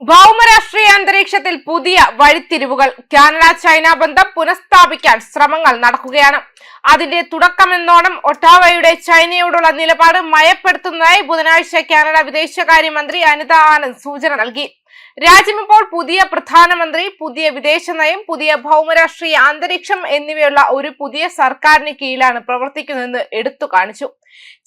ഭൗമരാഷ്ട്രീയ അന്തരീക്ഷത്തിൽ പുതിയ വഴിത്തിരിവുകൾ. Canada China ബന്ധം പുനഃസ്ഥാപിക്കാൻ ശ്രമങ്ങൾ നടക്കുകയാണ്. അതിന്റെ തുടക്കമെന്നോണം ഒട്ടാവയുടെ ചൈനയോടുള്ള നിലപാട് മയപ്പെടുത്തുന്നതായി ബുധനാഴ്ച കാനഡ വിദേശകാര്യമന്ത്രി അനിത ആനന്ദ് സൂചന നൽകി. രാജ്യമിപ്പോൾ പുതിയ പ്രധാനമന്ത്രി, പുതിയ വിദേശ നയം, പുതിയ ഭൗമരാഷ്ട്രീയ അന്തരീക്ഷം എന്നിവയുള്ള ഒരു പുതിയ സർക്കാരിന് കീഴിലാണ് പ്രവർത്തിക്കുന്നതെന്ന് എടുത്തു കാണിച്ചു.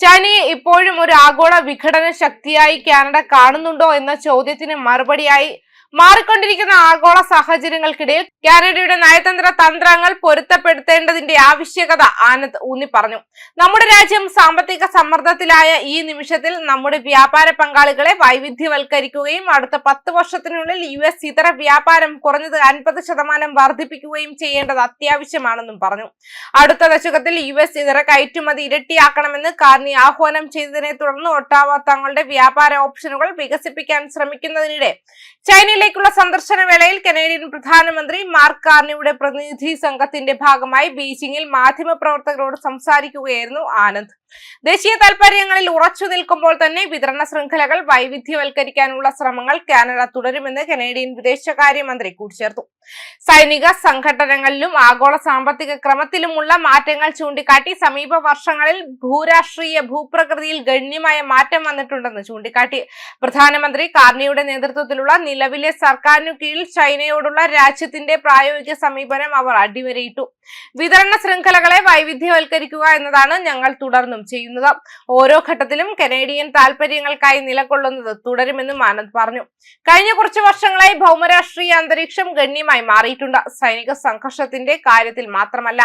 ചൈനയെ ഇപ്പോഴും ഒരു ആഗോള വിഘടന ശക്തിയായി കാനഡ കാണുന്നുണ്ടോ എന്ന ചോദ്യത്തിന് മറുപടിയായി മാറിക്കൊണ്ടിരിക്കുന്ന ആഗോള സാഹചര്യങ്ങൾക്കിടയിൽ കാനഡയുടെ നയതന്ത്ര തന്ത്രങ്ങൾ പൊരുത്തപ്പെടുത്തേണ്ടതിന്റെ ആവശ്യകത ആനന്ദ് ഊന്നി പറഞ്ഞു. നമ്മുടെ രാജ്യം സാമ്പത്തിക സമ്മർദ്ദത്തിലായ ഈ നിമിഷത്തിൽ നമ്മുടെ വ്യാപാര പങ്കാളികളെ വൈവിധ്യവൽക്കരിക്കുകയും അടുത്ത 10 വർഷത്തിനുള്ളിൽ US ഇതര വ്യാപാരം കുറഞ്ഞത് 50% വർദ്ധിപ്പിക്കുകയും ചെയ്യേണ്ടത് അത്യാവശ്യമാണെന്നും പറഞ്ഞു. അടുത്ത ദശകത്തിൽ US ഇതര കയറ്റുമതി ഇരട്ടിയാക്കണമെന്ന് കാർണി ആഹ്വാനം ചെയ്തതിനെ തുടർന്ന് ഒട്ടാവ തങ്ങളുടെ വ്യാപാര ഓപ്ഷനുകൾ വികസിപ്പിക്കാൻ ശ്രമിക്കുന്നതിനിടെ ചൈനയിലേക്കുള്ള സന്ദർശന വേളയിൽ കനേഡിയൻ പ്രധാനമന്ത്രി മാർക്ക് കാർണിയുടെ പ്രതിനിധി സംഘത്തിന്റെ ഭാഗമായി ബീജിംഗിൽ മാധ്യമപ്രവർത്തകരോട് സംസാരിക്കുകയായിരുന്നു ആനന്ദ്. ദേശീയ താൽപര്യങ്ങളിൽ ഉറച്ചു നിൽക്കുമ്പോൾ തന്നെ വിതരണ ശൃംഖലകൾ വൈവിധ്യവൽക്കരിക്കാനുള്ള ശ്രമങ്ങൾ കാനഡ തുടരുമെന്ന് കനേഡിയൻ വിദേശകാര്യമന്ത്രി കൂട്ടിച്ചേർത്തു. സൈനിക സംഘടനകളിലും ആഗോള സാമ്പത്തിക ക്രമത്തിലുമുള്ള മാറ്റങ്ങൾ ചൂണ്ടിക്കാട്ടി സമീപ വർഷങ്ങളിൽ ഭൂരാഷ്ട്രീയ ഭൂപ്രകൃതിയിൽ ഗണ്യമായ മാറ്റം വന്നിട്ടുണ്ടെന്ന് ചൂണ്ടിക്കാട്ടി. പ്രധാനമന്ത്രി കാർണിയുടെ നേതൃത്വത്തിലുള്ള നിലവിലെ സർക്കാരിനു കീഴിൽ ചൈനയോടുള്ള രാജ്യത്തിന്റെ പ്രായോഗിക സമീപനം അവർ അടിവരയിട്ടു. വിതരണ ശൃംഖലകളെ വൈവിധ്യവൽക്കരിക്കുക എന്നതാണ് ഞങ്ങൾ തുടർന്നും ചെയ്യുന്നത്. ഓരോ ഘട്ടത്തിലും കനേഡിയൻ താൽപര്യങ്ങൾക്കായി നിലകൊള്ളുന്നത് തുടരുമെന്നും ആനന്ദ് പറഞ്ഞു. കഴിഞ്ഞ കുറച്ചു വർഷങ്ങളായി ഭൗമരാഷ്ട്രീയ അന്തരീക്ഷം ഗണ്യമായി മാറിയിട്ടുണ്ട്. സൈനിക സംഘർഷത്തിന്റെ കാര്യത്തിൽ മാത്രമല്ല,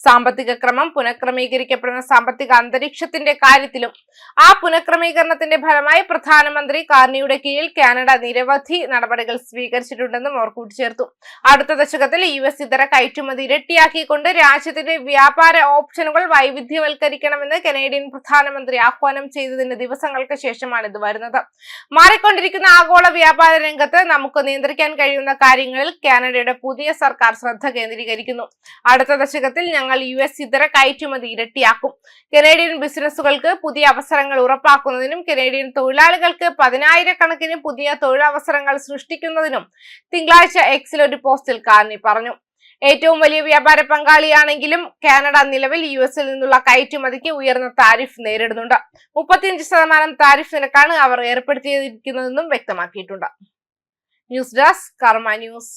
സാമ്പത്തിക ക്രമം പുനഃക്രമീകരിക്കപ്പെടുന്ന സാമ്പത്തിക അന്തരീക്ഷത്തിന്റെ കാര്യത്തിലും. ആ പുനഃക്രമീകരണത്തിന്റെ ഫലമായി പ്രധാനമന്ത്രി കാർണിയുടെ കീഴിൽ കാനഡ നിരവധി നടപടികൾ സ്വീകരിച്ചിട്ടുണ്ടെന്നും അവർ കൂട്ടിച്ചേർത്തു. അടുത്ത ദശകത്തിൽ US ഇതര കയറ്റുമതി ഇരട്ടിയാക്കിക്കൊണ്ട് രാജ്യത്തിന്റെ വ്യാപാര ഓപ്ഷനുകൾ വൈവിധ്യവൽക്കരിക്കണമെന്ന് കനേഡിയൻ പ്രധാനമന്ത്രി ആഹ്വാനം ചെയ്തതിന് ദിവസങ്ങൾക്ക് ശേഷമാണ് ഇത് വരുന്നത്. മാറിക്കൊണ്ടിരിക്കുന്ന ആഗോള വ്യാപാര രംഗത്ത് നമുക്ക് നിയന്ത്രിക്കാൻ കഴിയുന്ന കാര്യങ്ങളിൽ കാനഡയുടെ പുതിയ സർക്കാർ ശ്രദ്ധ കേന്ദ്രീകരിക്കുന്നു. അടുത്ത ദശകത്തിൽ ഞങ്ങൾ US ഇതര കയറ്റുമതി ഇരട്ടിയാക്കും. കനേഡിയൻ ബിസിനസ്സുകൾക്ക് പുതിയ അവസരങ്ങൾ ഉറപ്പാക്കുന്നതിനും കനേഡിയൻ തൊഴിലാളികൾക്ക് 10,000 പുതിയ തൊഴിലവസരങ്ങൾ സൃഷ്ടിക്കുന്നതിനും തിങ്കളാഴ്ച Xൽ ഒരു പോസ്റ്റിൽ കാർണി പറഞ്ഞു. ഏറ്റവും വലിയ വ്യാപാര പങ്കാളിയാണെങ്കിലും കാനഡ നിലവിൽ US നിന്നുള്ള കയറ്റുമതിക്ക് ഉയർന്ന താരിഫ് നേരിടുന്നുണ്ട്. 35% താരിഫ് നിരക്കാണ് അവർ ഏർപ്പെടുത്തിയിരിക്കുന്നതെന്നും വ്യക്തമാക്കിയിട്ടുണ്ട്. ന്യൂസ് ഡെസ്ക് കർമ്മ ന്യൂസ്.